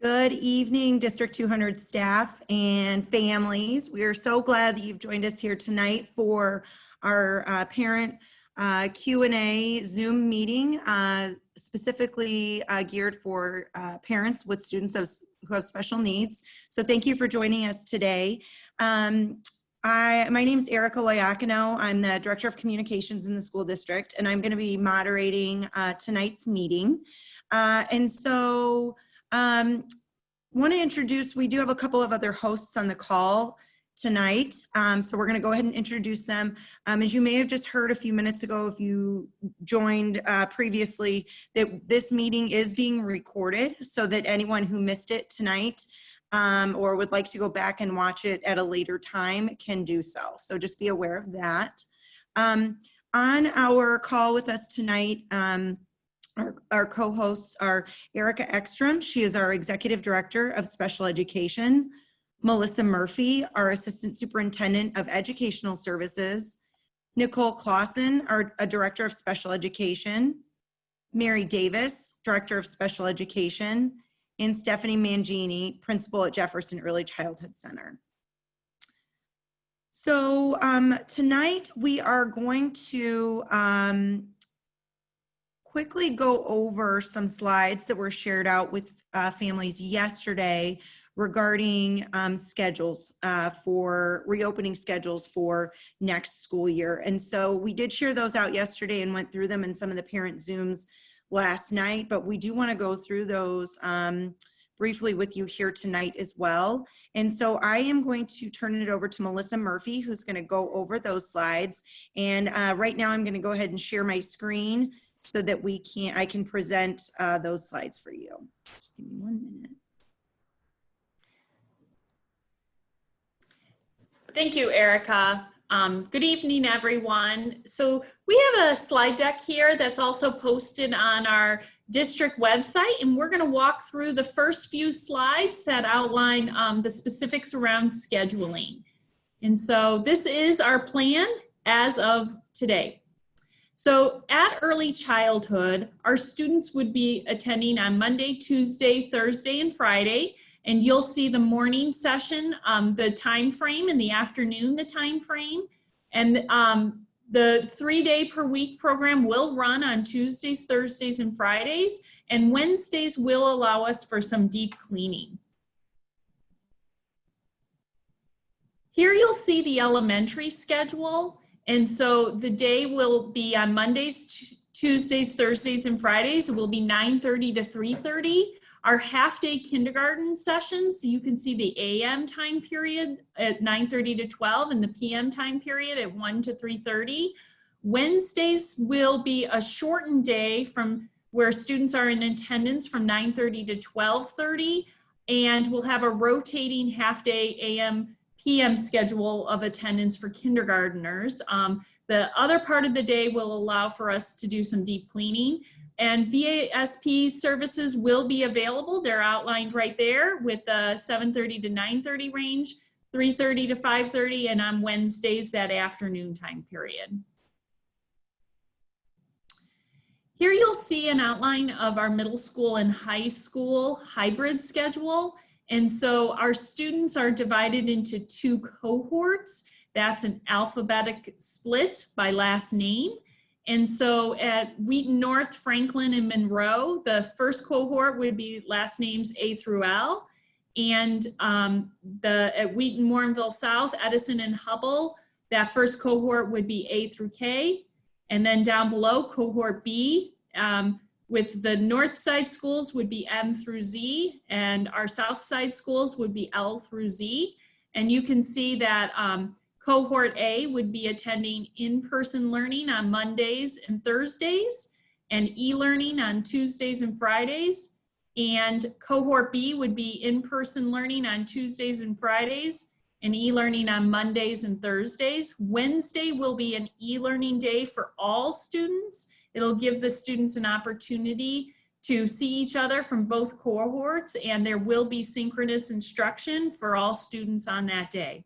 Good evening, District 200 staff and families. We are so glad that you've joined us here tonight for our parent Q&A Zoom meeting, specifically geared for parents with students who have special needs. So thank you for joining us today. My name is Erica Loiacano. I'm the Director of Communications in the school district, and I'm going to be moderating tonight's meeting. Want to introduce, we do have a couple of other hosts on the call tonight. So we're going to go ahead and introduce them. As you may have just heard a few minutes ago, if you joined previously, that this meeting is being recorded so that anyone who missed it tonight or would like to go back and watch it at a later time can do so. So just be aware of that. On our call with us tonight, our co-hosts are Erica Ekstrom. She is our Executive Director of Special Education. Melissa Murphy, our Assistant Superintendent of Educational Services. Nicole Clausen, our Director of Special Education. Mary Davis, Director of Special Education. And Stephanie Mangini, Principal at Jefferson Early Childhood Center. So tonight we are going to quickly go over some slides that were shared out with families yesterday regarding schedules for reopening schedules for next school year. And so we did share those out yesterday and went through them in some of the parent Zooms last night, but we do want to go through those briefly with you here tonight as well. And so I am going to turn it over to Melissa Murphy, who's going to go over those slides. And right now I'm going to go ahead and share my screen so that I can present those slides for you. Just give me 1 minute. Thank you, Erica. Good evening, everyone. So we have a slide deck here that's also posted on our district website, and we're going to walk through the first few slides that outline the specifics around scheduling. And so this is our plan as of today. So at early childhood, our students would be attending on Monday, Tuesday, Thursday, and Friday. And you'll see the morning session, the time frame, and the afternoon, the time frame. And the 3-day per week program will run on Tuesdays, Thursdays, and Fridays. And Wednesdays will allow us for some deep cleaning. Here you'll see the elementary schedule. And so the day will be on Mondays, Tuesdays, Thursdays, and Fridays. It will be 9:30 to 3:30. Our half-day kindergarten sessions, so you can see the AM time period at 9:30 to 12 and the PM time period at 1 to 3:30. Wednesdays will be a shortened day from where students are in attendance from 9:30 to 12:30, and we'll have a rotating half-day AM PM schedule of attendance for kindergarteners. The other part of the day will allow for us to do some deep cleaning, and VASP services will be available. They're outlined right there with the 7:30 to 9:30 range, 3:30 to 5:30, and on Wednesdays, that afternoon time period. Here you'll see an outline of our middle school and high school hybrid schedule. And so our students are divided into 2 cohorts. That's an alphabetic split by last name. And so at Wheaton North, Franklin, and Monroe, the first cohort would be last names A through L. And at Wheaton, Warrenville South, Edison, and Hubble, that first cohort would be A through K. And then down below, cohort B, with the north side schools would be M through Z, and our south side schools would be L through Z. And you can see that cohort A would be attending in-person learning on Mondays and Thursdays, and e-learning on Tuesdays and Fridays. And cohort B would be in-person learning on Tuesdays and Fridays, and e-learning on Mondays and Thursdays. Wednesday will be an e-learning day for all students. It'll give the students an opportunity to see each other from both cohorts, and there will be synchronous instruction for all students on that day.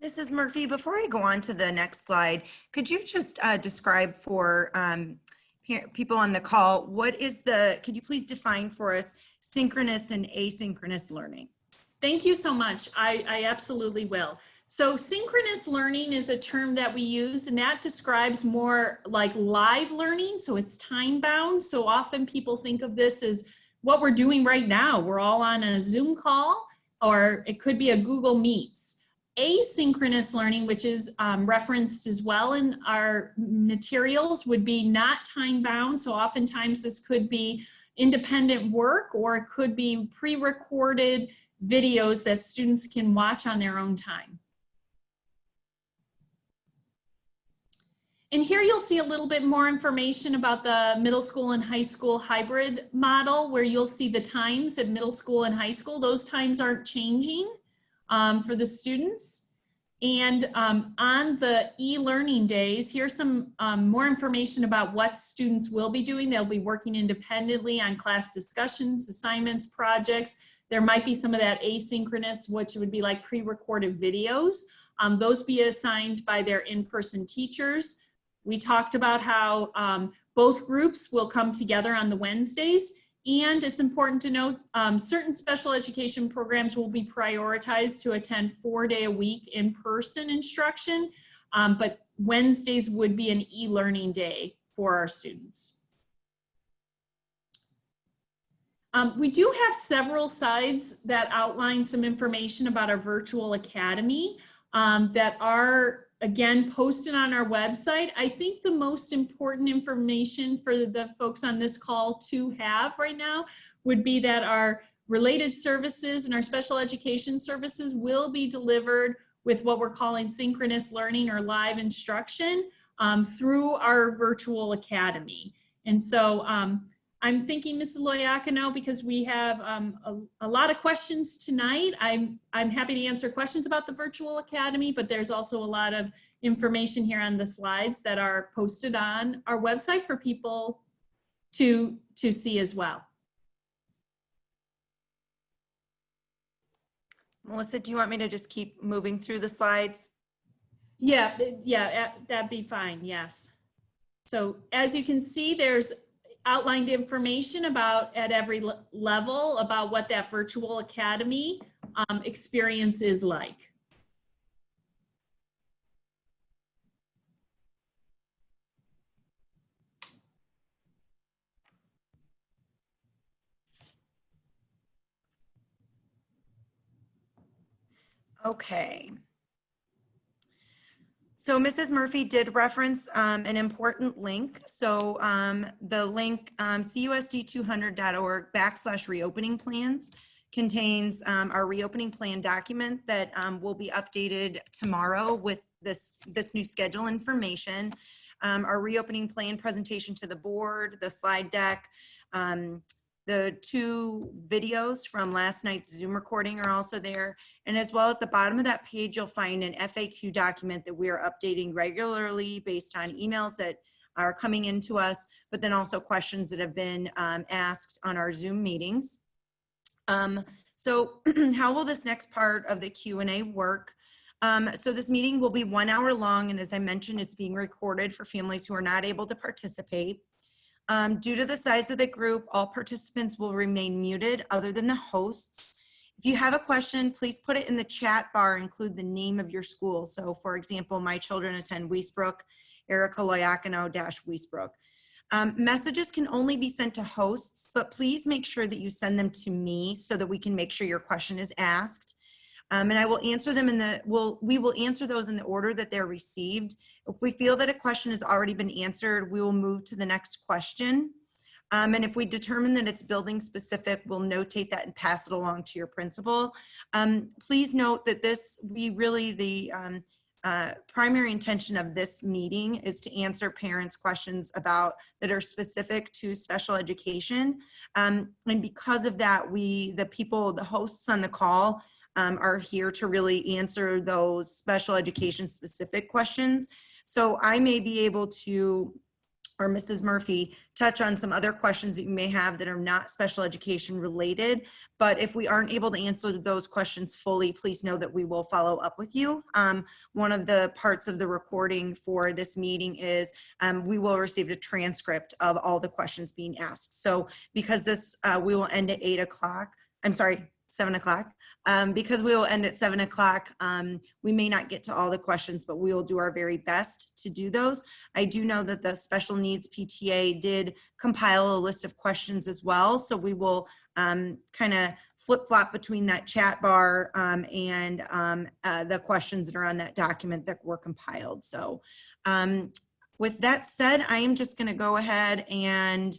Mrs. Murphy, before I go on to the next slide, could you just describe for people on the call, could you please define for us synchronous and asynchronous learning? Thank you so much. I absolutely will. So synchronous learning is a term that we use, and that describes more like live learning. So it's time bound. So often people think of this as what we're doing right now. We're all on a Zoom call, or it could be a Google Meets. Asynchronous learning, which is referenced as well in our materials, would be not time bound. So oftentimes this could be independent work, or it could be pre-recorded videos that students can watch on their own time. And here you'll see a little bit more information about the middle school and high school hybrid model, where you'll see the times at middle school and high school. Those times aren't changing for the students. And on the e-learning days, here's some more information about what students will be doing. They'll be working independently on class discussions, assignments, projects. There might be some of that asynchronous, which would be like pre-recorded videos. Those be assigned by their in-person teachers. We talked about how both groups will come together on the Wednesdays, and it's important to note certain special education programs will be prioritized to attend 4-day-a-week in-person instruction, but Wednesdays would be an e-learning day for our students. We do have several slides that outline some information about our virtual academy that are, again, posted on our website. I think the most important information for the folks on this call to have right now would be that our related services and our special education services will be delivered with what we're calling synchronous learning or live instruction through our virtual academy. And so I'm thinking, Mrs. Loiacono, because we have a lot of questions tonight, I'm happy to answer questions about the virtual academy, but there's also a lot of information here on the slides that are posted on our website for people to see as well. Melissa, do you want me to just keep moving through the slides? Yeah, that'd be fine, yes. So as you can see, there's outlined information about at every level about what that virtual academy experience is like. Okay. So Mrs. Murphy did reference an important link. So the link cusd200.org/reopening plans contains our reopening plan document that will be updated tomorrow with this new schedule information. Our reopening plan presentation to the board, the slide deck, the 2 videos from last night's Zoom recording are also there. And as well at the bottom of that page, you'll find an FAQ document that we are updating regularly based on emails that are coming into us, but then also questions that have been asked on our Zoom meetings. So how will this next part of the Q&A work? So this meeting will be 1 hour long, and as I mentioned, it's being recorded for families who are not able to participate. Due to the size of the group, all participants will remain muted other than the hosts. If you have a question, please put it in the chat bar, include the name of your school. So for example, my children attend Wiesbrook, Erica Loiacono-Wiesbrook. Messages can only be sent to hosts, but please make sure that you send them to me so that we can make sure your question is asked. And I will answer them we will answer those in the order that they're received. If we feel that a question has already been answered, we will move to the next question. And if we determine that it's building specific, we'll notate that and pass it along to your principal. Please note that the primary intention of this meeting is to answer parents' questions that are specific to special education. And because of that, the hosts on the call are here to really answer those special education specific questions. So I may be able to or Mrs. Murphy touch on some other questions that you may have that are not special education related. But if we aren't able to answer those questions fully, please know that we will follow up with you. One of the parts of the recording for this meeting is we will receive a transcript of all the questions being asked. So because this, we will end at 8 o'clock, I'm sorry, 7 o'clock. Because we will end at 7 o'clock, we may not get to all the questions, but we will do our very best to do those. I do know that the special needs PTA did compile a list of questions as well. So we will kind of flip-flop between that chat bar and the questions that are on that document that were compiled. So with that said, I am just going to go ahead and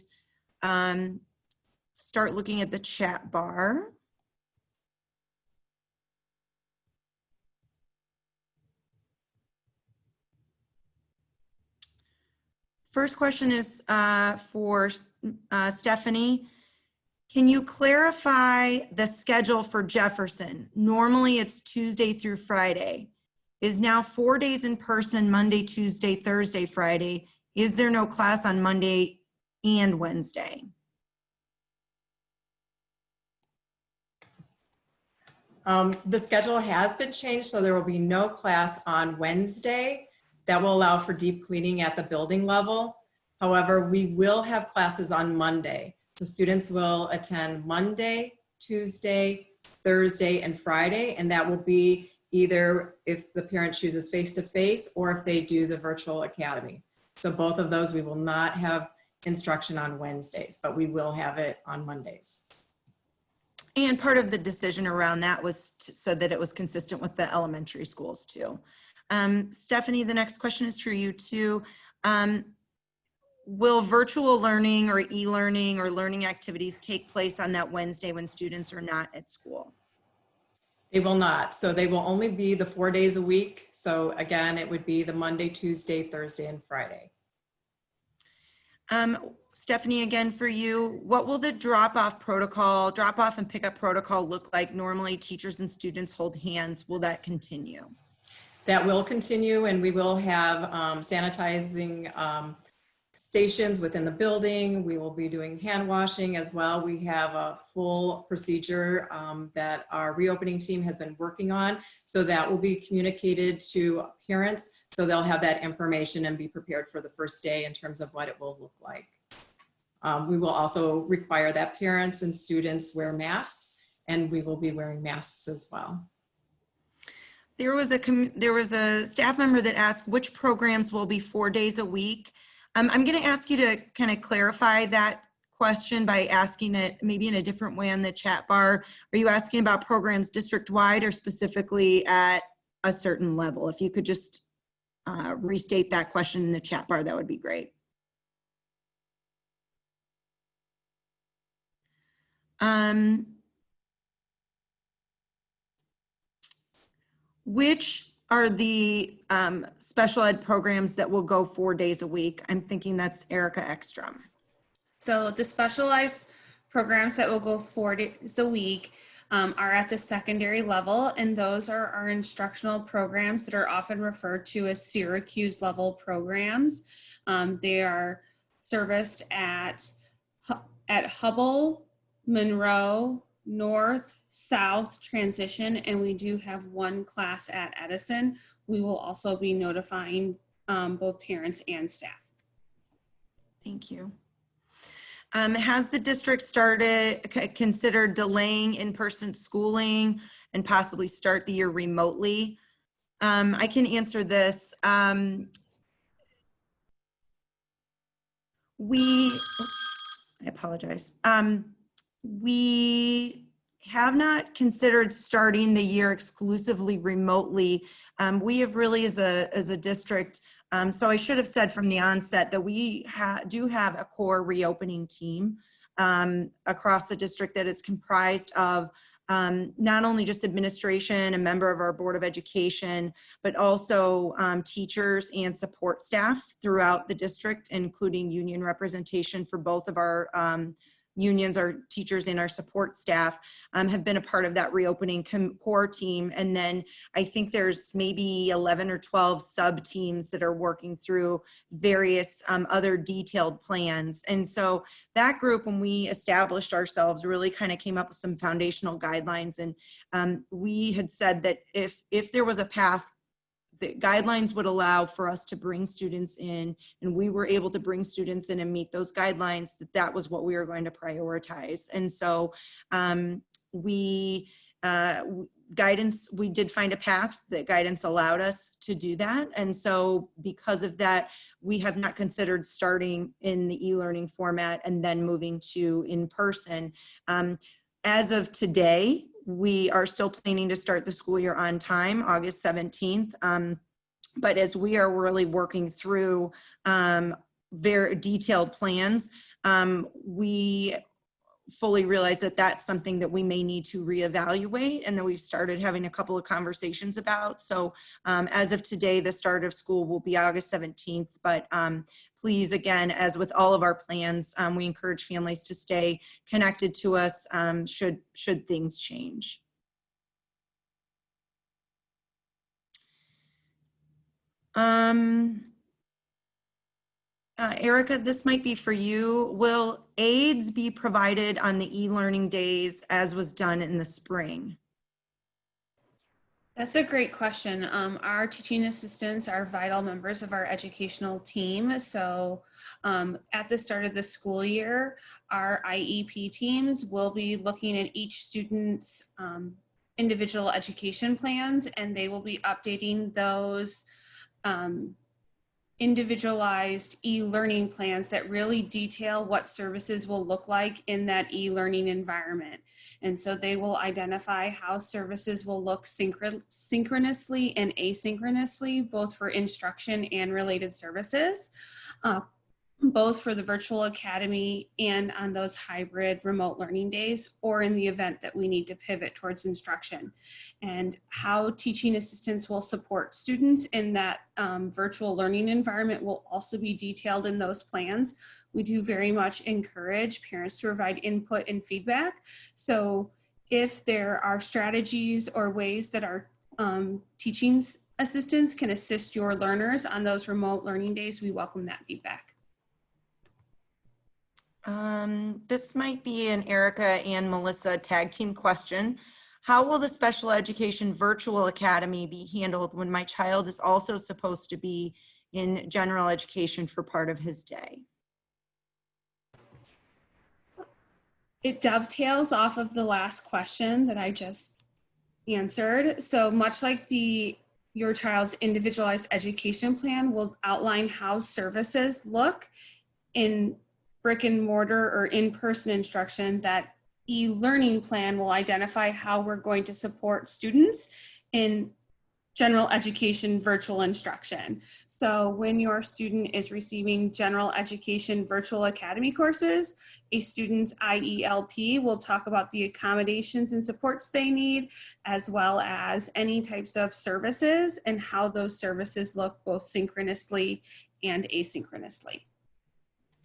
start looking at the chat bar. First question is for Stephanie. Can you clarify the schedule for Jefferson? Normally it's Tuesday through Friday. Is now 4 days in person, Monday, Tuesday, Thursday, Friday. Is there no class on Monday and Wednesday? The schedule has been changed, so there will be no class on Wednesday. That will allow for deep cleaning at the building level. However, we will have classes on Monday. So students will attend Monday, Tuesday, Thursday, and Friday, and that will be either if the parent chooses face-to-face or if they do the virtual academy. So both of those, we will not have instruction on Wednesdays, but we will have it on Mondays. And part of the decision around that was so that it was consistent with the elementary schools too. Stephanie, the next question is for you too. Will virtual learning or e-learning or learning activities take place on that Wednesday when students are not at school? They will not. So they will only be the 4 days a week. So again, it would be the Monday, Tuesday, Thursday, and Friday. Stephanie, again for you, what will the drop-off and pickup protocol look like? Normally teachers and students hold hands. Will that continue? That will continue, and we will have sanitizing stations within the building. We will be doing hand washing as well. We have a full procedure that our reopening team has been working on. So that will be communicated to parents. So they'll have that information and be prepared for the first day in terms of what it will look like. We will also require that parents and students wear masks, and we will be wearing masks as well. There was a staff member that asked which programs will be 4 days a week. I'm going to ask you to kind of clarify that question by asking it maybe in a different way on the chat bar. Are you asking about programs district-wide or specifically at a certain level? If you could just restate that question in the chat bar, that would be great. Which are the special ed programs that will go 4 days a week? I'm thinking that's Erica Ekstrom. So the specialized programs that will go 4 days a week are at the secondary level, and those are our instructional programs that are often referred to as Syracuse level programs. They are serviced at Hubble, Monroe, North, South, Transition, and we do have one class at Edison. We will also be notifying both parents and staff. Thank you. Has the district considered delaying in-person schooling and possibly start the year remotely? I can answer this. I apologize. We have not considered starting the year exclusively remotely. We have really as a district, so I should have said from the onset that we do have a core reopening team across the district that is comprised of not only just administration, a member of our Board of Education, but also teachers and support staff throughout the district, including union representation for both of our unions, our teachers and our support staff, have been a part of that reopening core team. And then I think there's maybe 11 or 12 sub teams that are working through various other detailed plans. And so that group, when we established ourselves, really kind of came up with some foundational guidelines. And we had said that if there was a path, the guidelines would allow for us to bring students in, and we were able to bring students in and meet those guidelines, that was what we were going to prioritize. And so we did find a path that guidance allowed us to do that. And so because of that, we have not considered starting in the e-learning format and then moving to in-person. As of today, we are still planning to start the school year on time, August 17th. But as we are really working through very detailed plans, we fully realize that that's something that we may need to reevaluate, and that we've started having a couple of conversations about. So as of today, the start of school will be August 17th, but please, again, as with all of our plans, we encourage families to stay connected to us should things change. Erica, this might be for you. Will aids be provided on the e-learning days as was done in the spring? That's a great question. Our teaching assistants are vital members of our educational team. So at the start of the school year, our IEP teams will be looking at each student's individual education plans, and they will be updating those individualized e-learning plans that really detail what services will look like in that e-learning environment. And so they will identify how services will look synchronously and asynchronously, both for instruction and related services, both for the virtual academy and on those hybrid remote learning days, or in the event that we need to pivot towards instruction. And how teaching assistants will support students in that virtual learning environment will also be detailed in those plans. We do very much encourage parents to provide input and feedback. So if there are strategies or ways that our teaching assistants can assist your learners on those remote learning days, we welcome that feedback. This might be an Erica and Melissa tag team question. How will the special education virtual academy be handled when my child is also supposed to be in general education for part of his day? It dovetails off of the last question that I just answered. So much like your child's individualized education plan will outline how services look in brick and mortar or in-person instruction, that e-learning plan will identify how we're going to support students in general education virtual instruction. So when your student is receiving general education virtual academy courses, a student's IELP will talk about the accommodations and supports they need, as well as any types of services and how those services look both synchronously and asynchronously.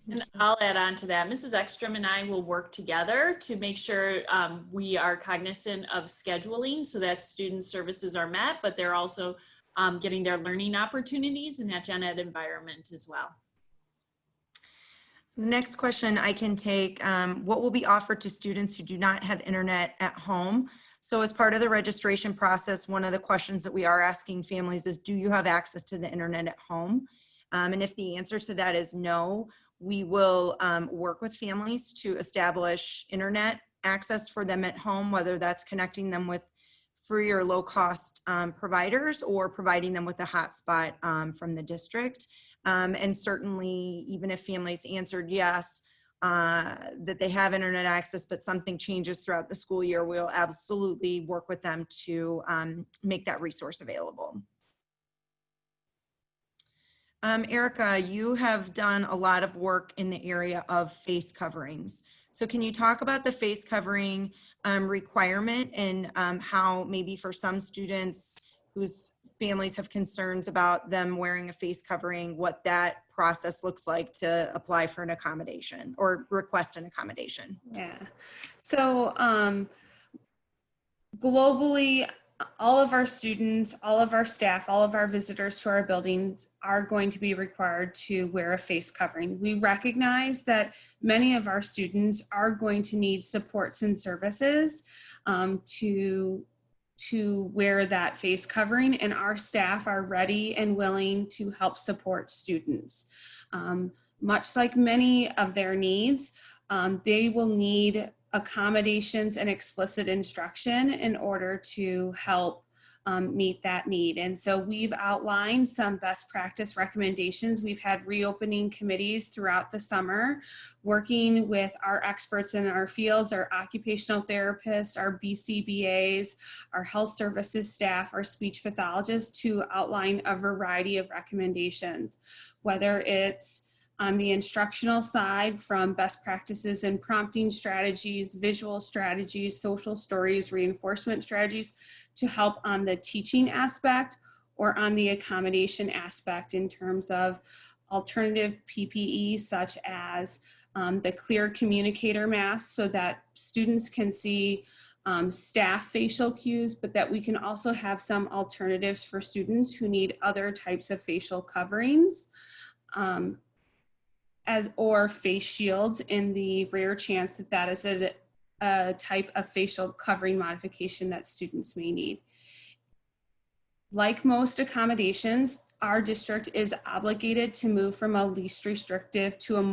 And I'll add on to that. Mrs. Ekstrom and I will work together to make sure we are cognizant of scheduling so that student services are met, but they're also getting their learning opportunities in that gen ed environment as well. The next question I can take, what will be offered to students who do not have internet at home? So as part of the registration process, one of the questions that we are asking families is, do you have access to the internet at home? And if the answer to that is no, we will work with families to establish internet access for them at home, whether that's connecting them with free or low cost providers or providing them with a hotspot from the district. And certainly, even if families answered yes, that they have internet access, but something changes throughout the school year, we'll absolutely work with them to make that resource available. Erica, you have done a lot of work in the area of face coverings. So can you talk about the face covering requirement and how maybe for some students whose families have concerns about them wearing a face covering, what that process looks like to apply for an accommodation or request an accommodation. Yeah. So globally, all of our students, all of our staff, all of our visitors to our buildings are going to be required to wear a face covering. We recognize that many of our students are going to need supports and services to wear that face covering, and our staff are ready and willing to help support students. Much like many of their needs, they will need accommodations and explicit instruction in order to help meet that need. And so we've outlined some best practice recommendations. We've had reopening committees throughout the summer, working with our experts in our fields, our occupational therapists, our BCBAs, our health services staff, our speech pathologists, to outline a variety of recommendations, whether it's on the instructional side, from best practices in prompting strategies, visual strategies, social stories, reinforcement strategies, to help on the teaching aspect, or on the accommodation aspect in terms of alternative PPE, such as the clear communicator mask, so that students can see staff facial cues, but that we can also have some alternatives for students who need other types of facial coverings. Or face shields, in the rare chance that that is a type of facial covering modification that students may need. Like most accommodations, our district is obligated to move from a least restrictive to a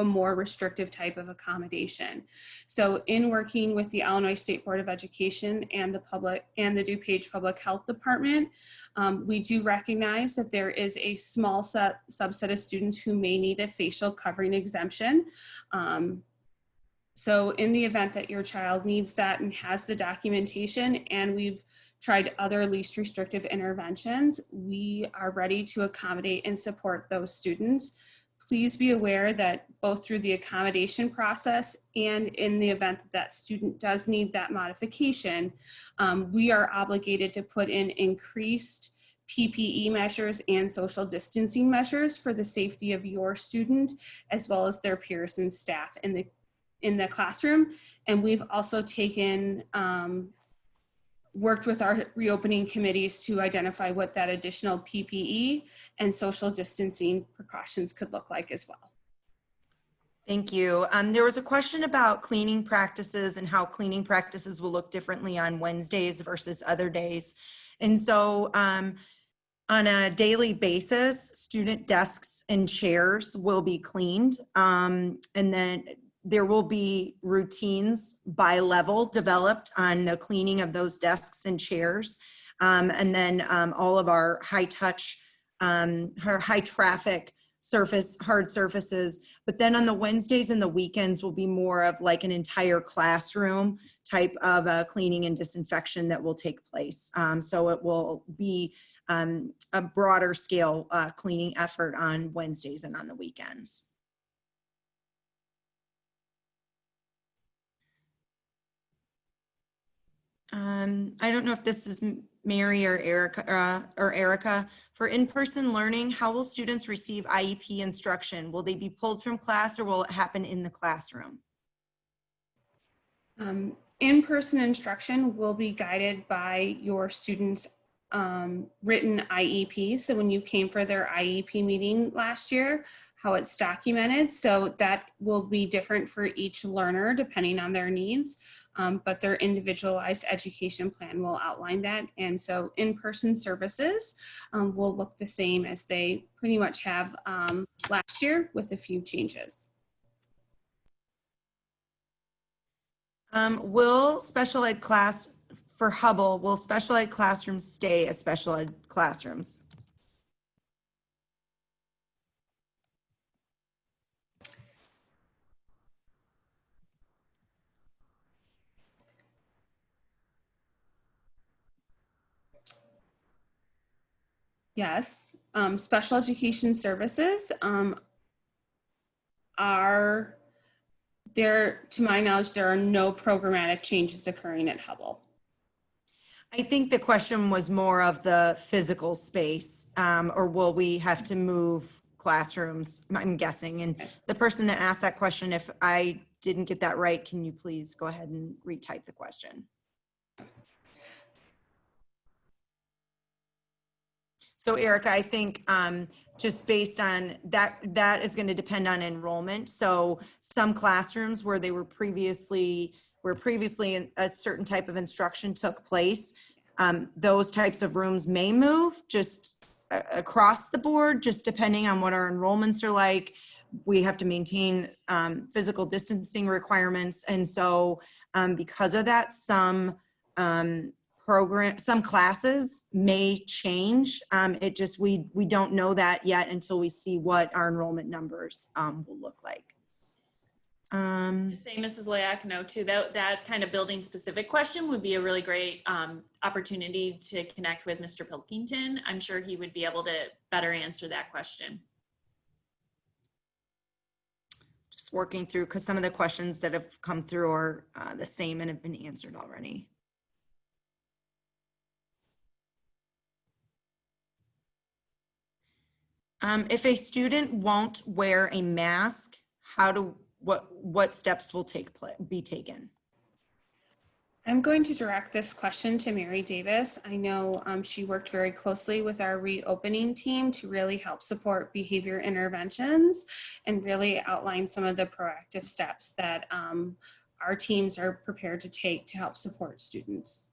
more restrictive type of accommodation. So in working with the Illinois State Board of Education and the DuPage Public Health Department, we do recognize that there is a small subset of students who may need a facial covering exemption. So in the event that your child needs that and has the documentation, and we've tried other least restrictive interventions, we are ready to accommodate and support those students. Please be aware that both through the accommodation process and in the event that that student does need that modification, we are obligated to put in increased PPE measures and social distancing measures for the safety of your student, as well as their peers and staff in the classroom. And we've also worked with our reopening committees to identify what that additional PPE and social distancing precautions could look like as well. Thank you. There was a question about cleaning practices and how cleaning practices will look differently on Wednesdays versus other days. And so on a daily basis, student desks and chairs will be cleaned. And then there will be routines by level developed on the cleaning of those desks and chairs. And then all of our high touch, our high traffic hard surfaces. But then on the Wednesdays and the weekends will be more of like an entire classroom type of cleaning and disinfection that will take place. So it will be a broader scale cleaning effort on Wednesdays and on the weekends. I don't know if this is Mary or Erica. For in-person learning, how will students receive IEP instruction? Will they be pulled from class or will it happen in the classroom? In-person instruction will be guided by your students' written IEP. So when you came for their IEP meeting last year, how it's documented. So that will be different for each learner depending on their needs, but their individualized education plan will outline that. And so in-person services will look the same as they pretty much have last year, with a few changes. Will special ed class for Hubble, will special ed classrooms stay as special ed classrooms? Yes, special education services are there, to my knowledge, there are no programmatic changes occurring at Hubble. I think the question was more of the physical space, or will we have to move classrooms, I'm guessing. And the person that asked that question, if I didn't get that right, can you please go ahead and retype the question? So Erica, I think just based on that, that is going to depend on enrollment. So some classrooms where they were previously, a certain type of instruction took place, those types of rooms may move just across the board, just depending on what our enrollments are like. We have to maintain physical distancing requirements. And so because of that, some classes may change. It just, we don't know that yet until we see what our enrollment numbers will look like. Say Mrs. Liacono too, that kind of building specific question would be a really great opportunity to connect with Mr. Pilkington. I'm sure he would be able to better answer that question. Just working through, because some of the questions that have come through are the same and have been answered already. If a student won't wear a mask, what steps will be taken? I'm going to direct this question to Mary Davis. I know she worked very closely with our reopening team to really help support behavior interventions and really outline some of the proactive steps that our teams are prepared to take to help support students.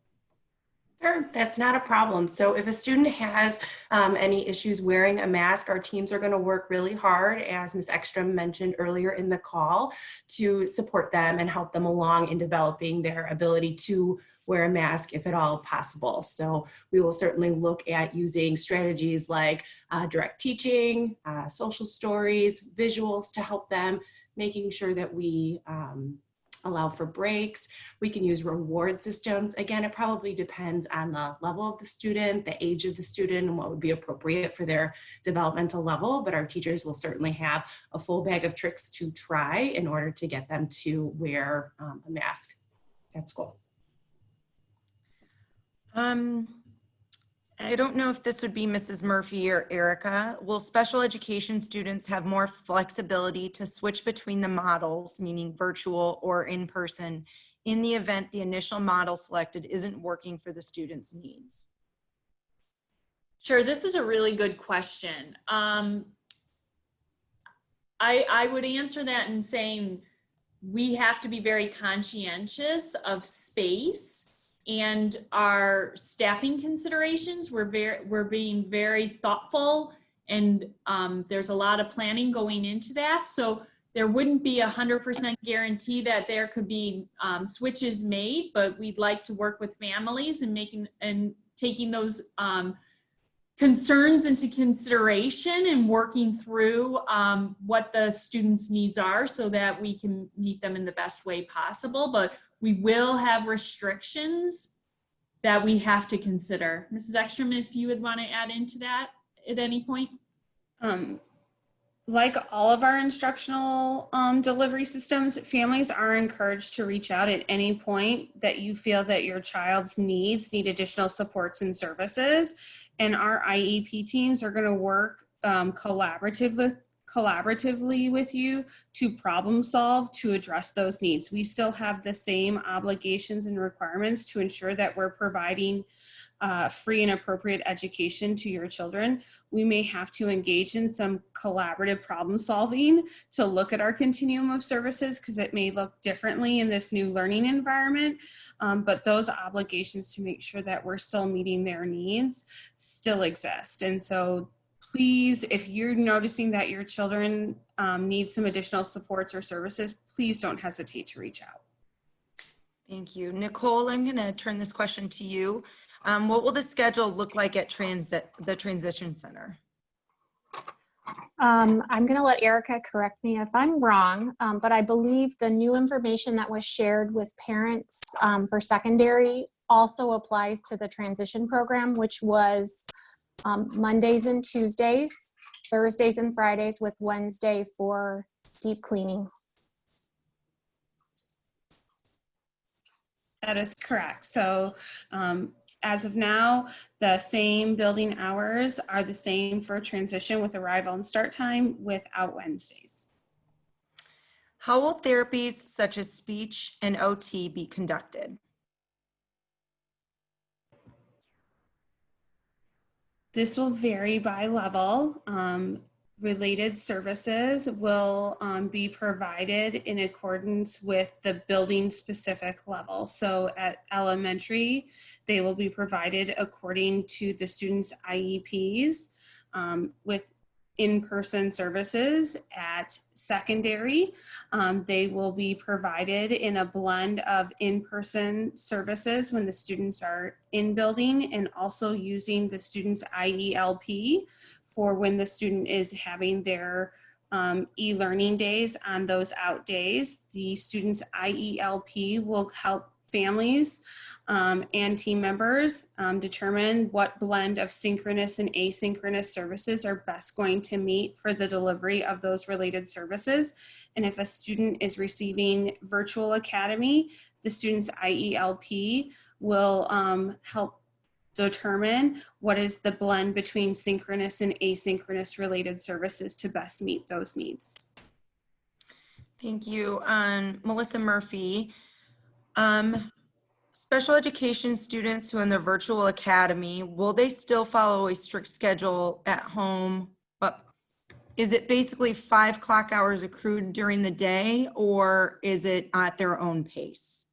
Sure, that's not a problem. So if a student has any issues wearing a mask, our teams are going to work really hard, as Ms. Ekstrom mentioned earlier in the call, to support them and help them along in developing their ability to wear a mask if at all possible. So we will certainly look at using strategies like direct teaching, social stories, visuals to help them, making sure that we allow for breaks. We can use reward systems. Again, it probably depends on the level of the student, the age of the student, and what would be appropriate for their developmental level, but our teachers will certainly have a full bag of tricks to try in order to get them to wear a mask at school. I don't know if this would be Mrs. Murphy or Erica. Will special education students have more flexibility to switch between the models, meaning virtual or in person, in the event the initial model selected isn't working for the student's needs? Sure, this is a really good question. I would answer that in saying we have to be very conscientious of space and our staffing considerations. We're being very thoughtful, and there's a lot of planning going into that. So there wouldn't be 100% guarantee that there could be switches made, but we'd like to work with families and taking those concerns into consideration and working through what the students' needs are so that we can meet them in the best way possible. But we will have restrictions that we have to consider. Mrs. Ekstrom, if you would want to add into that at any point. Like all of our instructional delivery systems, families are encouraged to reach out at any point that you feel that your child's needs need additional supports and services. And our IEP teams are going to work collaboratively with you to problem solve to address those needs. We still have the same obligations and requirements to ensure that we're providing free and appropriate education to your children. We may have to engage in some collaborative problem solving to look at our continuum of services because it may look differently in this new learning environment, but those obligations to make sure that we're still meeting their needs still exist. And so please, if you're noticing that your children need some additional supports or services, please don't hesitate to reach out. Thank you. Nicole, I'm going to turn this question to you. What will the schedule look like at the Transition Center? I'm going to let Erica correct me if I'm wrong, but I believe the new information that was shared with parents for secondary also applies to the transition program, which was Mondays and Tuesdays, Thursdays and Fridays, with Wednesday for deep cleaning. That is correct. So as of now, the same building hours are the same for transition with arrival and start time without Wednesdays. How will therapies such as speech and OT be conducted? This will vary by level. Related services will be provided in accordance with the building specific level. So at elementary, they will be provided according to the students' IEPs with in-person services. At secondary, they will be provided in a blend of in-person services when the students are in building, and also using the student's IELP for when the student is having their e-learning days on those out days. The student's IELP will help families and team members determine what blend of synchronous and asynchronous services are best going to meet for the delivery of those related services. And if a student is receiving virtual academy, the student's IELP will help determine what is the blend between synchronous and asynchronous related services to best meet those needs. Thank you. Melissa Murphy. Special education students who are in the virtual academy, will they still follow a strict schedule at home? But is it basically 5 clock hours accrued during the day, or is it at their own pace?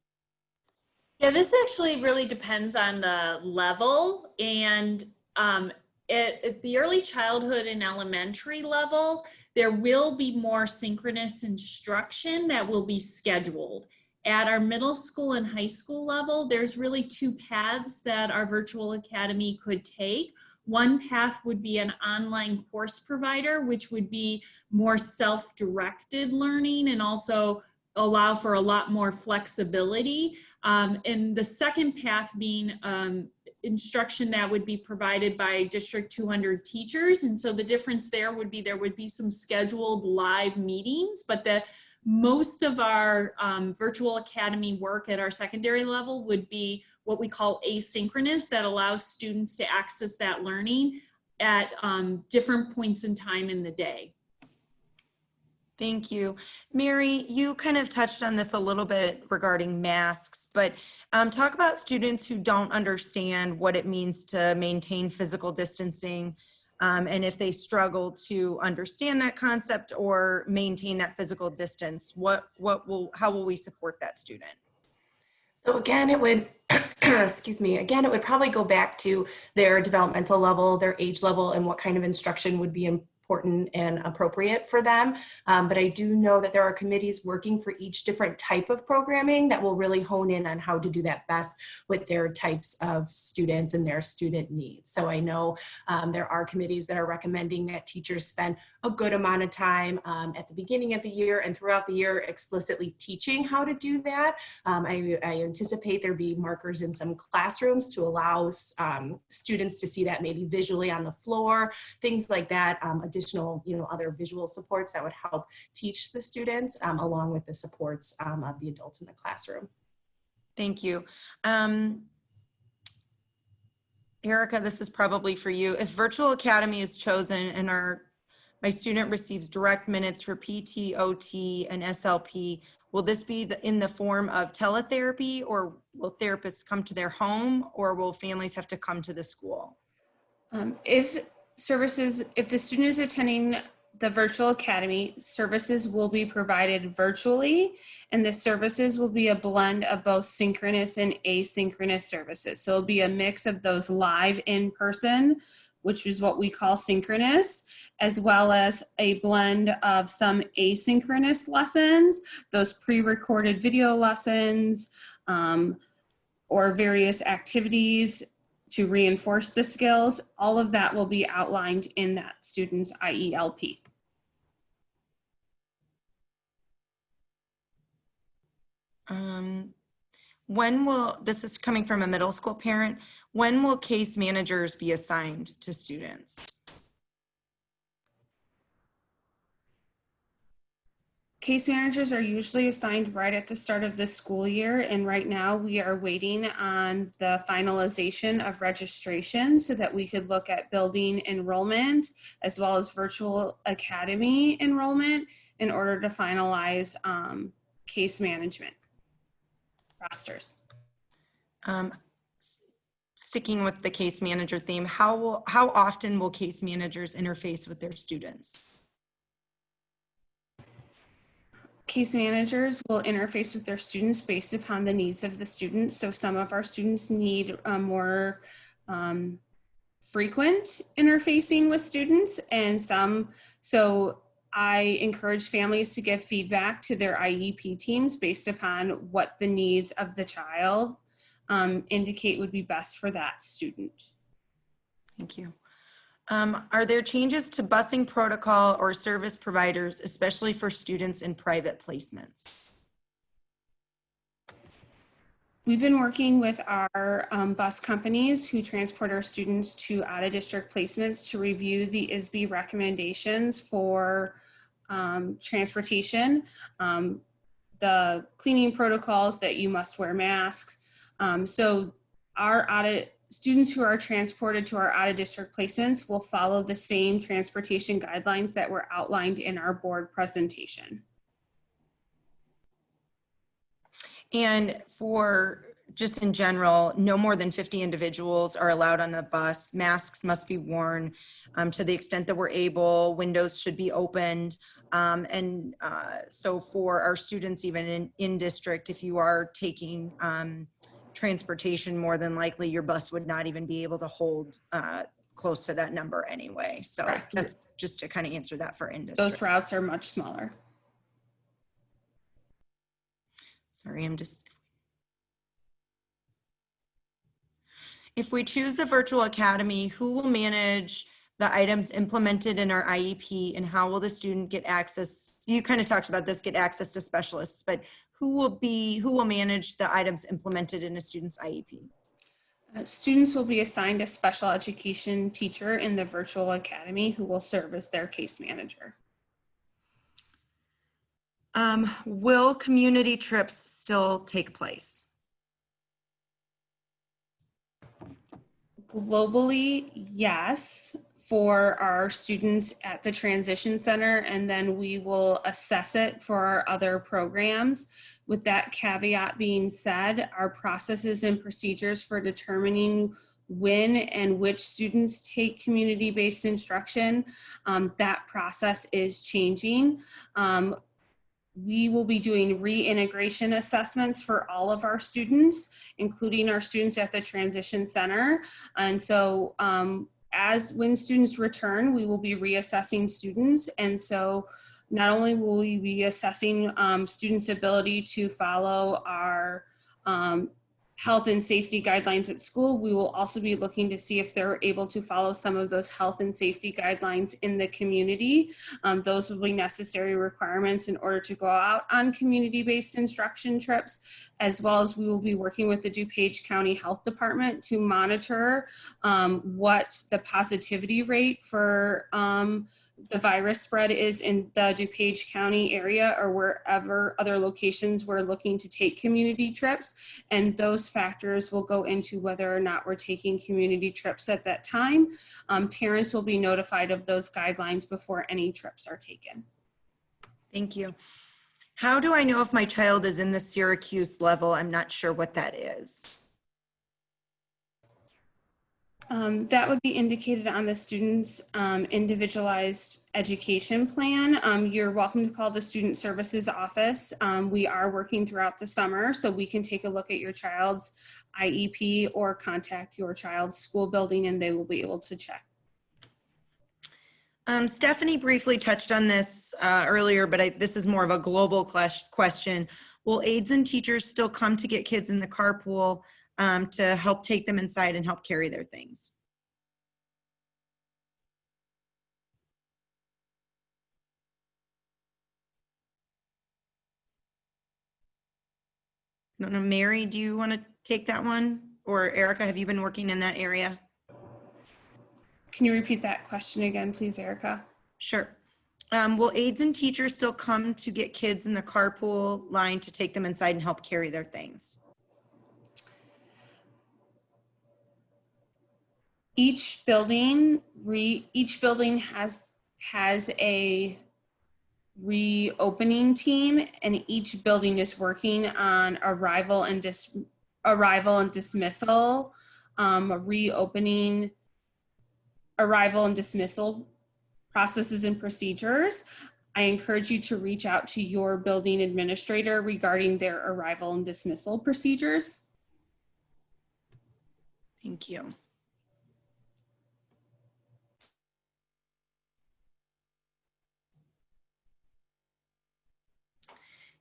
Yeah, this actually really depends on the level, and at the early childhood and elementary level, there will be more synchronous instruction that will be scheduled. At our middle school and high school level, there's really 2 paths that our virtual academy could take. One path would be an online course provider, which would be more self-directed learning and also allow for a lot more flexibility. And the second path being instruction that would be provided by District 200 teachers. And so the difference there would be some scheduled live meetings, but most of our virtual academy work at our secondary level would be what we call asynchronous, that allows students to access that learning at different points in time in the day. Thank you. Mary, you kind of touched on this a little bit regarding masks, but talk about students who don't understand what it means to maintain physical distancing, and if they struggle to understand that concept or maintain that physical distance, how will we support that student? So again, it would, excuse me, again, it would probably go back to their developmental level, their age level, and what kind of instruction would be important and appropriate for them. But I do know that there are committees working for each different type of programming that will really hone in on how to do that best with their types of students and their student needs. So I know there are committees that are recommending that teachers spend a good amount of time at the beginning of the year and throughout the year explicitly teaching how to do that. I anticipate there be markers in some classrooms to allow students to see that maybe visually on the floor, things like that. Additional, other visual supports that would help teach the students along with the supports of the adults in the classroom. Thank you. Erica, this is probably for you. If virtual academy is chosen and my student receives direct minutes for PT, OT, and SLP, will this be in the form of teletherapy, or will therapists come to their home, or will families have to come to the school? If the student is attending the virtual academy, services will be provided virtually, and the services will be a blend of both synchronous and asynchronous services. So it'll be a mix of those live in person, which is what we call synchronous, as well as a blend of some asynchronous lessons, those pre-recorded video lessons, or various activities to reinforce the skills. All of that will be outlined in that student's IELP. This is coming from a middle school parent, when will case managers be assigned to students? Case managers are usually assigned right at the start of the school year, and right now we are waiting on the finalization of registration so that we could look at building enrollment as well as virtual academy enrollment in order to finalize case management rosters. Sticking with the case manager theme, how often will case managers interface with their students? Case managers will interface with their students based upon the needs of the students. So some of our students need more frequent interfacing with students, and so I encourage families to give feedback to their IEP teams based upon what the needs of the child indicate would be best for that student. Thank you. Are there changes to busing protocol or service providers, especially for students in private placements? We've been working with our bus companies who transport our students to out-of-district placements to review the ISB recommendations for transportation, the cleaning protocols that you must wear masks. So our students who are transported to our out-of-district placements will follow the same transportation guidelines that were outlined in our board presentation. And for just in general, no more than 50 individuals are allowed on the bus. Masks must be worn to the extent that we're able. Windows should be opened. So for our students, even in district, if you are taking transportation, more than likely your bus would not even be able to hold close to that number anyway. So Correct. That's just to kind of answer that for in district. Those routes are much smaller. Sorry, if we choose the virtual academy, who will manage the items implemented in our IEP, and how will the student get access? You kind of talked about this, get access to specialists, but who will manage the items implemented in a student's IEP? Students will be assigned a special education teacher in the virtual academy who will serve as their case manager. Will community trips still take place? Globally, yes, for our students at the transition center, and then we will assess it for our other programs. With that caveat being said, our processes and procedures for determining when and which students take community-based instruction, that process is changing. We will be doing reintegration assessments for all of our students, including our students at the transition center. And so when students return, we will be reassessing students. And so not only will we be assessing students' ability to follow our health and safety guidelines at school, we will also be looking to see if they're able to follow some of those health and safety guidelines in the community. Those will be necessary requirements in order to go out on community-based instruction trips, as well as we will be working with the DuPage County Health Department to monitor what the positivity rate for the virus spread is in the DuPage County area, or wherever other locations we're looking to take community trips. And those factors will go into whether or not we're taking community trips at that time. Parents will be notified of those guidelines before any trips are taken. Thank you. How do I know if my child is in the Syracuse level? I'm not sure what that is. That would be indicated on the student's individualized education plan. You're welcome to call the Student Services Office. We are working throughout the summer, so we can take a look at your child's IEP or contact your child's school building, and they will be able to check. Stephanie briefly touched on this earlier, but this is more of a global question. Will aides and teachers still come to get kids in the carpool to help take them inside and help carry their things? I don't know, Mary, do you want to take that one? Or Erica, have you been working in that area? Can you repeat that question again, please, Erica? Sure. Will aides and teachers still come to get kids in the carpool line to take them inside and help carry their things? Each building has a reopening team, and each building is working on arrival and dismissal, reopening, arrival and dismissal processes and procedures. I encourage you to reach out to your building administrator regarding their arrival and dismissal procedures. Thank you.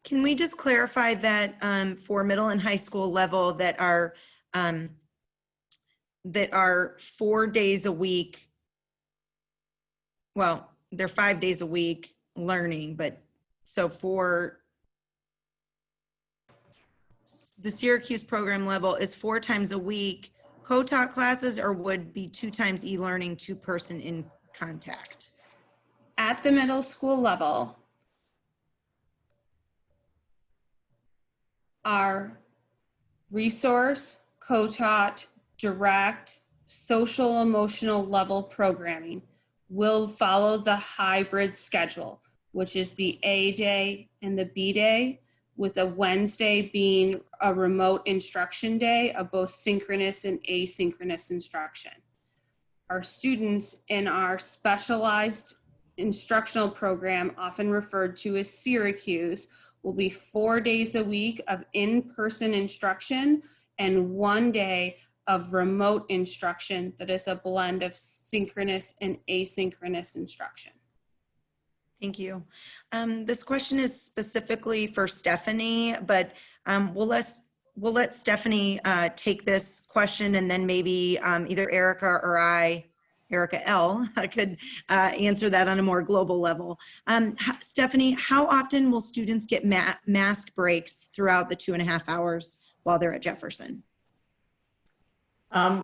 Can we just clarify that for middle and high school level that are 4 days a week, well, they're 5 days a week learning, but so for the Syracuse program level is 4 times a week co-taught classes, or would be 2 times e-learning, 2-person in contact? At the middle school level, our resource, co-taught, direct, social emotional level programming will follow the hybrid schedule, which is the A day and the B day, with a Wednesday being a remote instruction day of both synchronous and asynchronous instruction. Our students in our specialized instructional program, often referred to as Syracuse, will be 4 days a week of in-person instruction and 1 day of remote instruction that is a blend of synchronous and asynchronous instruction. Thank you. This question is specifically for Stephanie, but we'll let Stephanie take this question, and then maybe either Erica or Erica L, could answer that on a more global level. Stephanie, how often will students get mask breaks throughout the 2.5 hours while they're at Jefferson? Our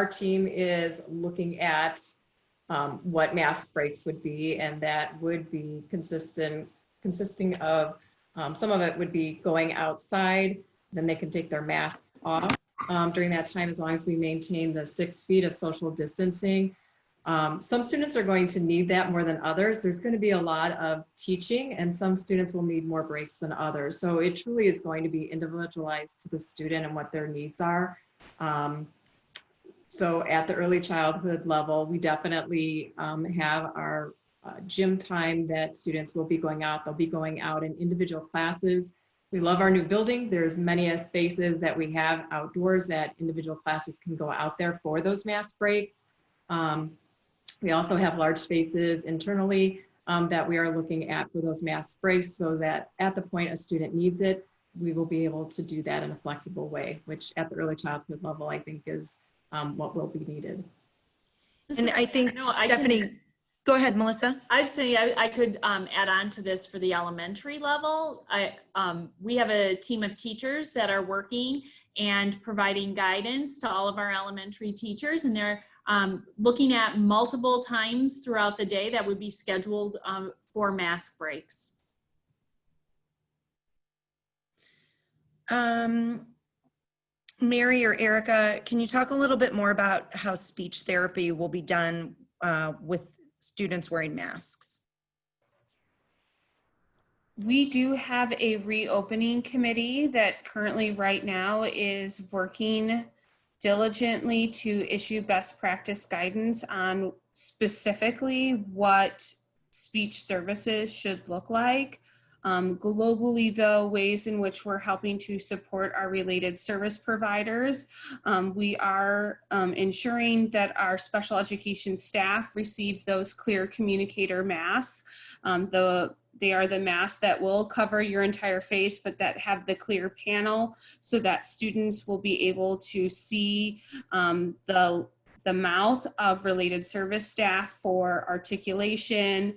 team is looking at what mask breaks would be, and that would be consisting of some of it would be going outside, then they can take their masks off during that time, as long as we maintain the 6 feet of social distancing. Some students are going to need that more than others. There's going to be a lot of teaching, and some students will need more breaks than others. So it truly is going to be individualized to the student and what their needs are. So at the early childhood level, we definitely have our gym time that students will be going out. They'll be going out in individual classes. We love our new building. There's many spaces that we have outdoors that individual classes can go out there for those mask breaks. We also have large spaces internally that we are looking at for those mask breaks, so that at the point a student needs it, we will be able to do that in a flexible way, which at the early childhood level, I think is what will be needed. And I think, Stephanie, go ahead, Melissa. I say I could add on to this for the elementary level. We have a team of teachers that are working and providing guidance to all of our elementary teachers, and they're looking at multiple times throughout the day that would be scheduled for mask breaks. Mary or Erica, can you talk a little bit more about how speech therapy will be done with students wearing masks? We do have a reopening committee that currently right now is working diligently to issue best practice guidance on specifically what speech services should look like. Globally, though, ways in which we're helping to support our related service providers. We are ensuring that our special education staff receive those clear communicator masks. They are the masks that will cover your entire face, but that have the clear panel so that students will be able to see the the mouth of related service staff for articulation,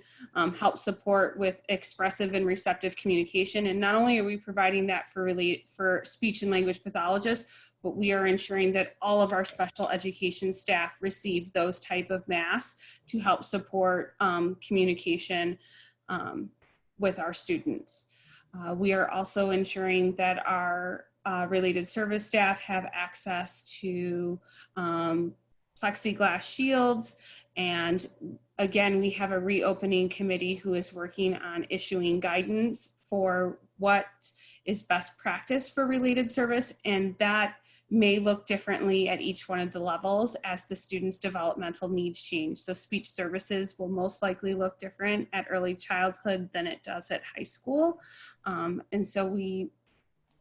help support with expressive and receptive communication. And not only are we providing that for speech and language pathologists, but we are ensuring that all of our special education staff receive those type of masks to help support communication with our students. We are also ensuring that our related service staff have access to plexiglass shields. And again, we have a reopening committee who is working on issuing guidance for what is best practice for related service. And that may look differently at each one of the levels as the students' developmental needs change. So speech services will most likely look different at early childhood than it does at high school. And so we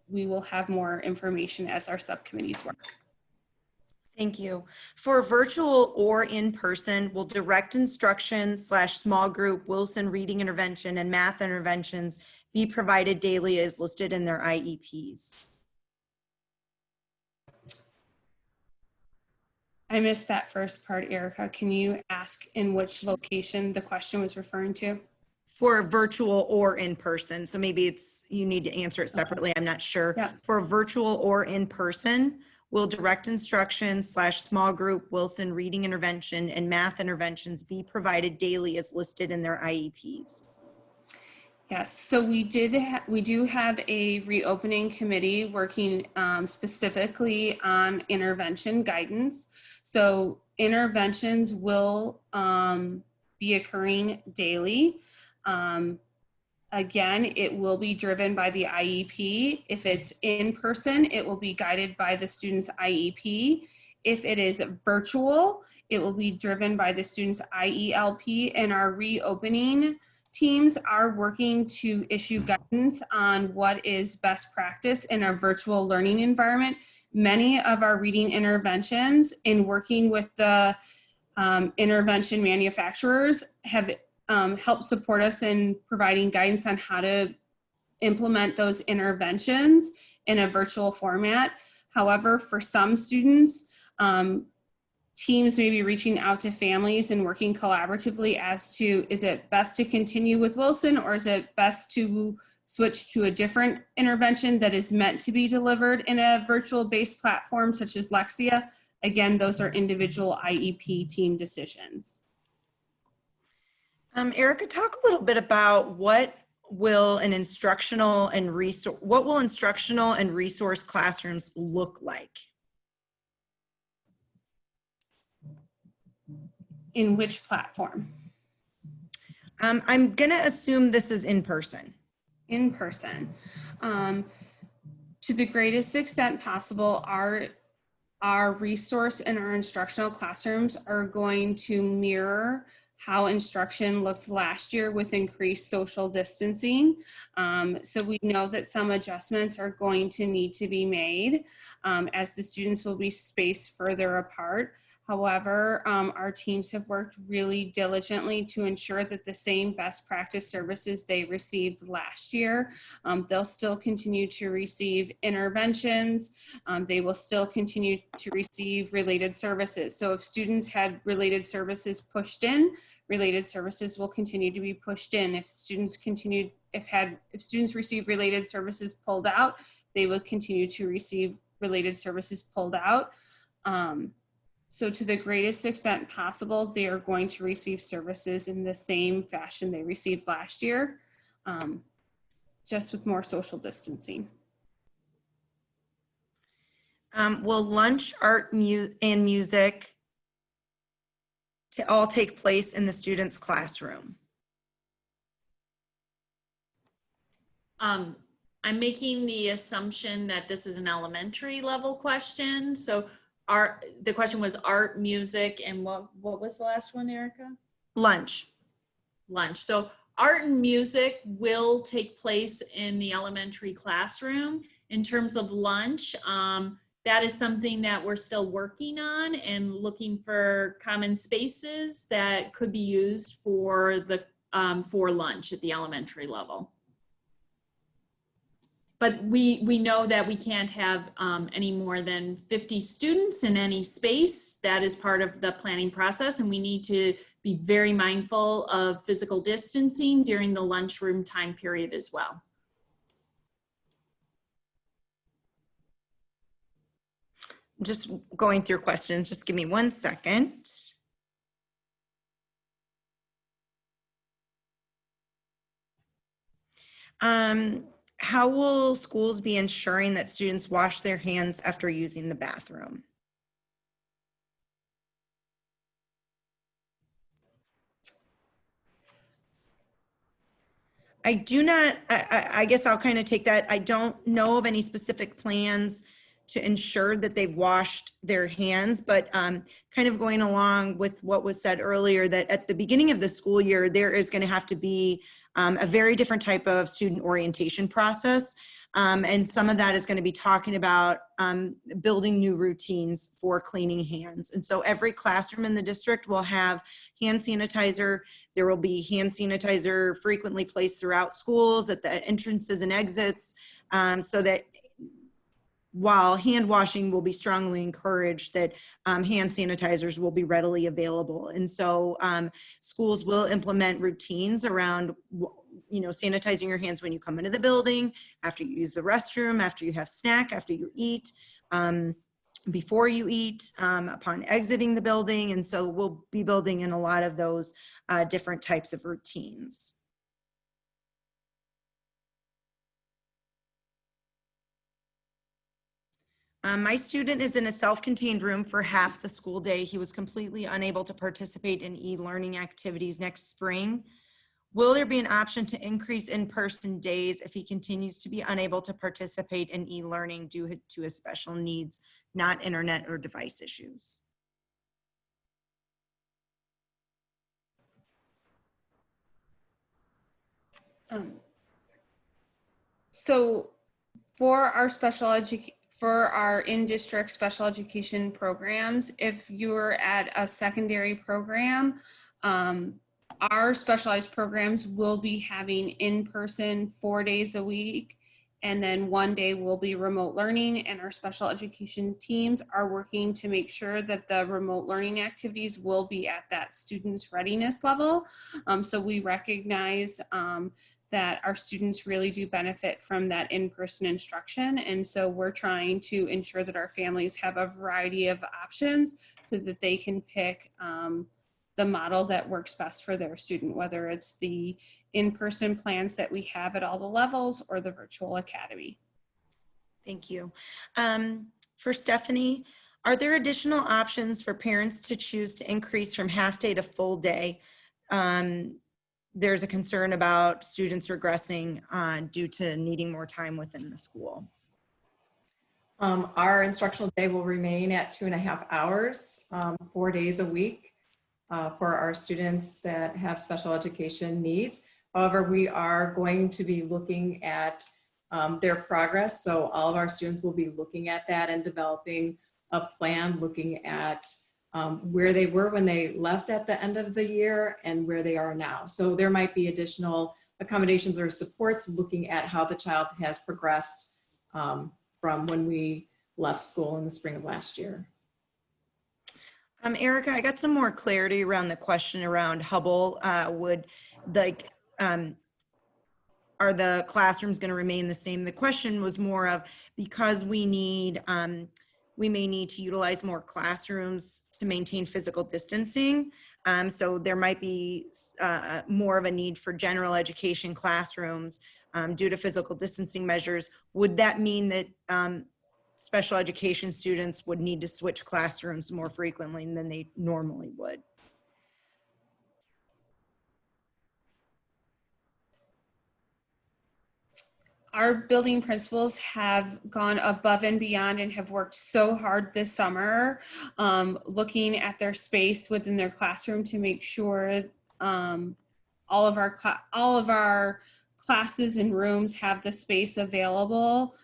will have more information as our subcommittees work. Thank you. For virtual or in-person, will direct instruction / small group, Wilson reading intervention, and math interventions be provided daily as listed in their IEPs? I missed that first part, Erica. Can you ask in which location the question was referring to? For virtual or in-person. So maybe it's, you need to answer it separately. I'm not sure. Yeah. For virtual or in-person, will direct instruction / small group, Wilson reading intervention, and math interventions be provided daily as listed in their IEPs? Yes, so we do have a reopening committee working specifically on intervention guidance. So interventions will be occurring daily. Again, it will be driven by the IEP. If it's in person, it will be guided by the student's IEP. If it is virtual, it will be driven by the student's IELP, and our reopening teams are working to issue guidance on what is best practice in a virtual learning environment. Many of our reading interventions, in working with the intervention manufacturers, have helped support us in providing guidance on how to implement those interventions in a virtual format. However, for some students, teams may be reaching out to families and working collaboratively as to, is it best to continue with Wilson, or is it best to switch to a different intervention that is meant to be delivered in a virtual based platform such as Lexia? Again, those are individual IEP team decisions. Erica, talk a little bit about what will instructional and resource classrooms look like? In which platform? I'm going to assume this is in person. In person. To the greatest extent possible, our resource and our instructional classrooms are going to mirror how instruction looked last year with increased social distancing. So we know that some adjustments are going to need to be made as the students will be spaced further apart. However, our teams have worked really diligently to ensure that the same best practice services they received last year, they'll still continue to receive interventions. They will still continue to receive related services. So if students had related services pushed in, related services will continue to be pushed in. If students receive related services pulled out, they will continue to receive related services pulled out. So to the greatest extent possible, they are going to receive services in the same fashion they received last year, just with more social distancing. Will lunch, art, and music to all take place in the student's classroom? I'm making the assumption that this is an elementary level question. So the question was art, music, and what was the last one, Erica? Lunch. Lunch. So art and music will take place in the elementary classroom. In terms of lunch, that is something that we're still working on and looking for common spaces that could be used for lunch at the elementary level. but we know that we can't have any more than 50 students in any space. That is part of the planning process, and we need to be very mindful of physical distancing during the lunchroom time period as well. Just going through questions, just give me 1 second. How will schools be ensuring that students wash their hands after using the bathroom? I do not, I guess I'll kind of take that. I don't know of any specific plans to ensure that they've washed their hands, but kind of going along with what was said earlier, that at the beginning of the school year, there is going to have to be a very different type of student orientation process. And some of that is going to be talking about building new routines for cleaning hands. And so every classroom in the district will have hand sanitizer. There will be hand sanitizer frequently placed throughout schools at the entrances and exits, so that while hand washing will be strongly encouraged, that hand sanitizers will be readily available. And so schools will implement routines around, you know, sanitizing your hands when you come into the building, after you use the restroom, after you have snack, after you eat, before you eat, upon exiting the building. And so we'll be building in a lot of those different types of routines. My student is in a self-contained room for half the school day. He was completely unable to participate in e-learning activities next spring. Will there be an option to increase in-person days if he continues to be unable to participate in e-learning due to his special needs, not internet or device issues? So for our in-district special education programs, if you're at a secondary program, our specialized programs will be having in-person 4 days a week, and then 1 day will be remote learning, and our special education teams are working to make sure that the remote learning activities will be at that student's readiness level. So we recognize that our students really do benefit from that in-person instruction. And so we're trying to ensure that our families have a variety of options so that they can pick the model that works best for their student, whether it's the in-person plans that we have at all the levels or the virtual academy. Thank you. For Stephanie, are there additional options for parents to choose to increase from half day to full day? There's a concern about students regressing due to needing more time within the school. Our instructional day will remain at 2.5 hours, 4 days a week for our students that have special education needs. However, we are going to be looking at their progress. So all of our students will be looking at that and developing a plan, looking at where they were when they left at the end of the year and where they are now. So there might be additional accommodations or supports looking at how the child has progressed from when we left school in the spring of last year. Erica, I got some more clarity around the question around Hubble. Are the classrooms going to remain the same? The question was more of, because we may need to utilize more classrooms to maintain physical distancing. So there might be more of a need for general education classrooms due to physical distancing measures. Would that mean that special education students would need to switch classrooms more frequently than they normally would? Our building principals have gone above and beyond and have worked so hard this summer looking at their space within their classroom to make sure all of our classes and rooms have the space available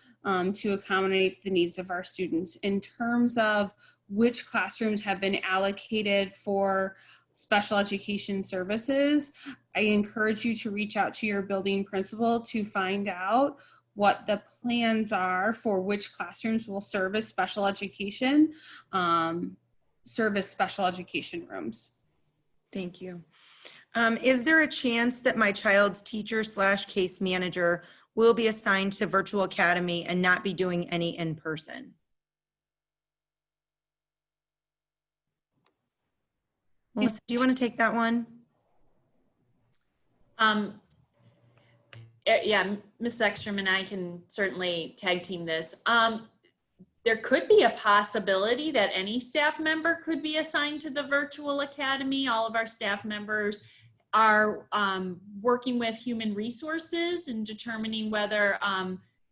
to accommodate the needs of our students. In terms of which classrooms have been allocated for special education services, I encourage you to reach out to your building principal to find out what the plans are for which classrooms will serve as special education, serve as special education rooms. Thank you. Is there a chance that my child's teacher / case manager will be assigned to virtual academy and not be doing any in-person? Melissa, do you want to take that one? Yeah, Ms. Ekstrom and I can certainly tag team this. There could be a possibility that any staff member could be assigned to the virtual academy. All of our staff members are working with human resources and determining whether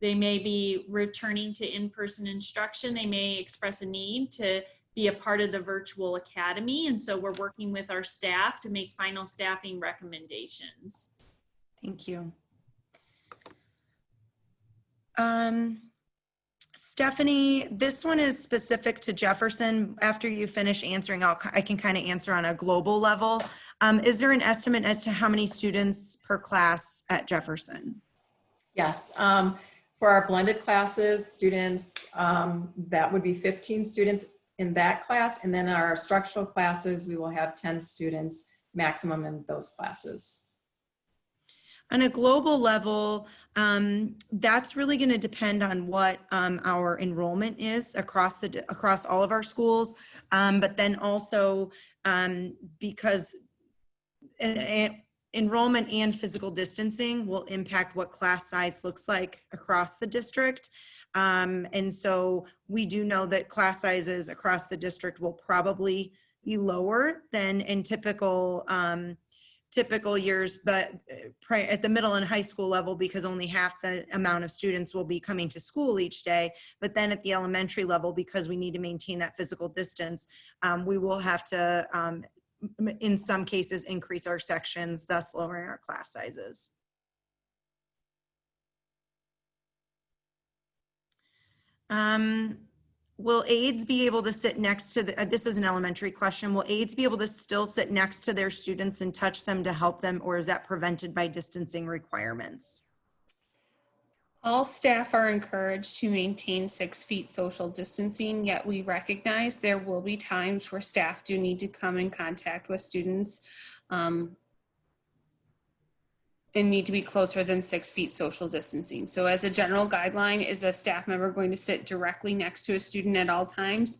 they may be returning to in-person instruction. They may express a need to be a part of the virtual academy. And so we're working with our staff to make final staffing recommendations. Thank you. Stephanie, this one is specific to Jefferson. After you finish answering, I can kind of answer on a global level. Is there an estimate as to how many students per class at Jefferson? Yes, for our blended classes, students, that would be 15 students in that class. And then our structural classes, we will have 10 students maximum in those classes. On a global level, that's really going to depend on what our enrollment is across all of our schools, but then also because enrollment and physical distancing will impact what class size looks like across the district. And so we do know that class sizes across the district will probably be lower than in typical years, but at the middle and high school level, because only half the amount of students will be coming to school each day. But then at the elementary level, because we need to maintain that physical distance, we will have to, in some cases, increase our sections, thus lowering our class sizes. Will aides be able to sit next to this is an elementary question. Will aides be able to still sit next to their students and touch them to help them, or is that prevented by distancing requirements? All staff are encouraged to maintain 6 feet social distancing, yet we recognize there will be times where staff do need to come in contact with students and need to be closer than 6 feet social distancing. So as a general guideline, is a staff member going to sit directly next to a student at all times?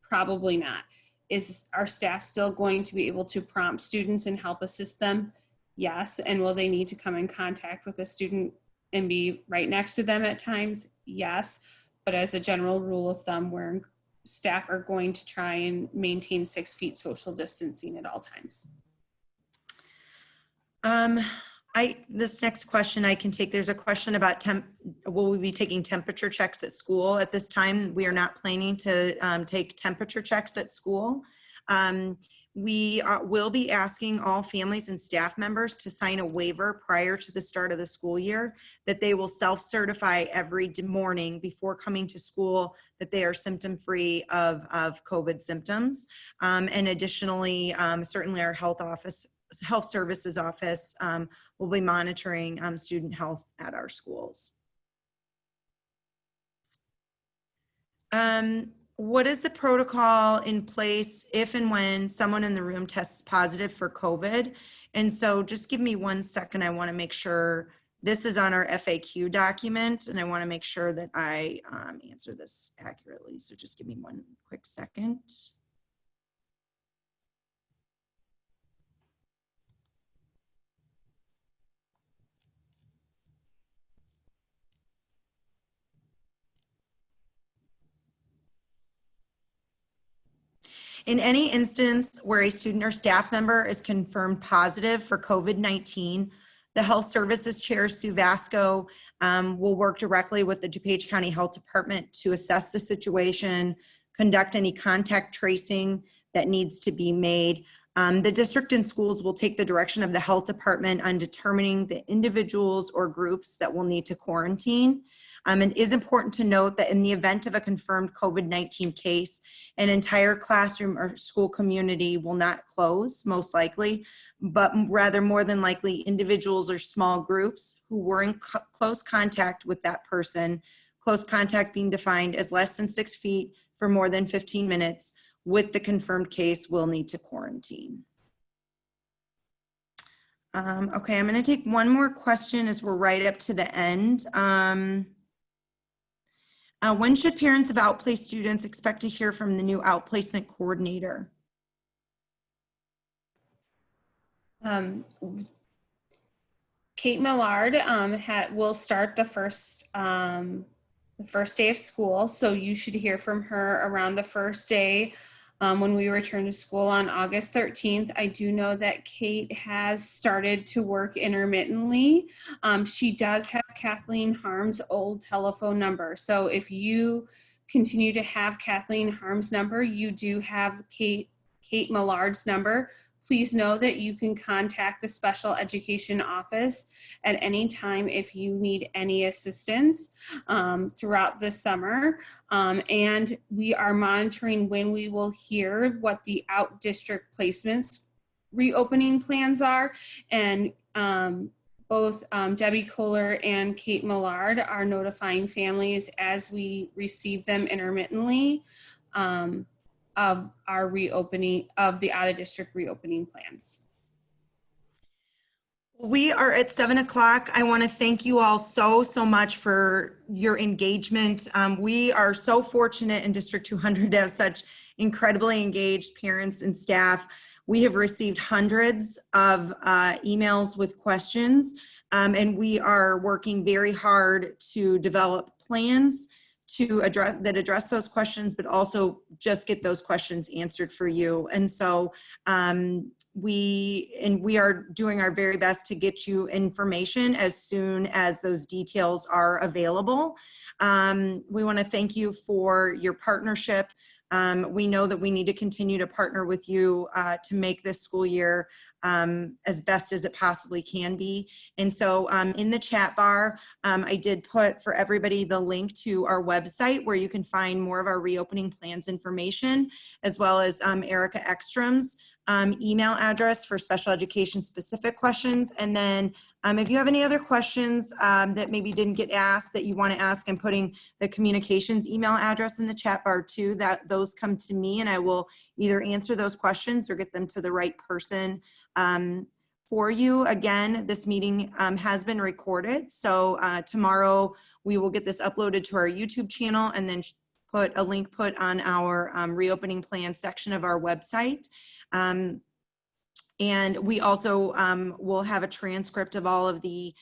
Probably not. Is our staff still going to be able to prompt students and help assist them? Yes. And will they need to come in contact with a student and be right next to them at times? Yes. But as a general rule of thumb, where staff are going to try and maintain 6 feet social distancing at all times. This next question I can take. There's a question about will we be taking temperature checks at school at this time? We are not planning to take temperature checks at school. We will be asking all families and staff members to sign a waiver prior to the start of the school year that they will self-certify every morning before coming to school that they are symptom-free of COVID symptoms. And additionally, certainly our health services office will be monitoring student health at our schools. What is the protocol in place if and when someone in the room tests positive for COVID? And so just give me 1 second. I want to make sure this is on our FAQ document, and I want to make sure that I answer this accurately. So just give me 1 quick second. In any instance where a student or staff member is confirmed positive for COVID-19, the Health Services Chair, Sue Vasco, will work directly with the DuPage County Health Department to assess the situation, conduct any contact tracing that needs to be made. The district and schools will take the direction of the health department on determining the individuals or groups that will need to quarantine. It is important to note that in the event of a confirmed COVID-19 case, an entire classroom or school community will not close, most likely, but rather more than likely individuals or small groups who were in close contact with that person, close contact being defined as less than 6 feet for more than 15 minutes with the confirmed case will need to quarantine. Okay, I'm going to take one more question as we're right up to the end. When should parents of outplaced students expect to hear from the new outplacement coordinator? Kate Millard will start the first day of school, so you should hear from her around the first day when we return to school on August 13th. I do know that Kate has started to work intermittently. She does have Kathleen Harm's old telephone number, so if you continue to have Kathleen Harm's number, you do have Kate Millard's number. Please know that you can contact the special education office at any time if you need any assistance throughout the summer. And we are monitoring when we will hear what the out-district placements reopening plans are. And both Debbie Kohler and Kate Millard are notifying families as we receive them intermittently of our reopening, of the out-of-district reopening plans. We are at 7 o'clock. I want to thank you all so much for your engagement. We are so fortunate in District 200 to have such incredibly engaged parents and staff. We have received hundreds of emails with questions, and we are working very hard to develop plans to address those questions, but also just get those questions answered for you. And so we are doing our very best to get you information as soon as those details are available. We want to thank you for your partnership. We know that we need to continue to partner with you to make this school year as best as it possibly can be. And so in the chat bar, I did put for everybody the link to our website where you can find more of our reopening plans information, as well as Erica Ekstrom's email address for special education specific questions. And then if you have any other questions that maybe didn't get asked that you want to ask, I'm putting the communications email address in the chat bar too, that those come to me and I will either answer those questions or get them to the right person for you. Again, this meeting has been recorded. So tomorrow we will get this uploaded to our YouTube channel and then put a link put on our reopening plan section of our website. And we also will have a transcript of all of the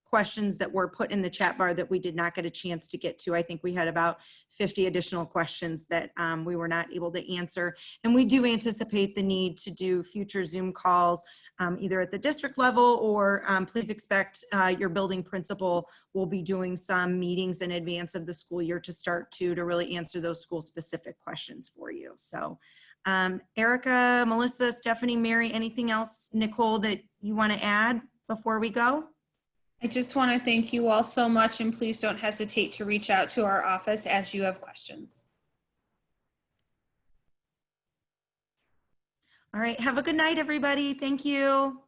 questions that were put in the chat bar that we did not get a chance to get to. I think we had about 50 additional questions that we were not able to answer. And we do anticipate the need to do future Zoom calls either at the district level or please expect your building principal will be doing some meetings in advance of the school year to start to really answer those school specific questions for you. So Erica, Melissa, Stephanie, Mary, anything else, Nicole, that you want to add before we go? I just want to thank you all so much, and please don't hesitate to reach out to our office as you have questions. All right, have a good night, everybody. Thank you.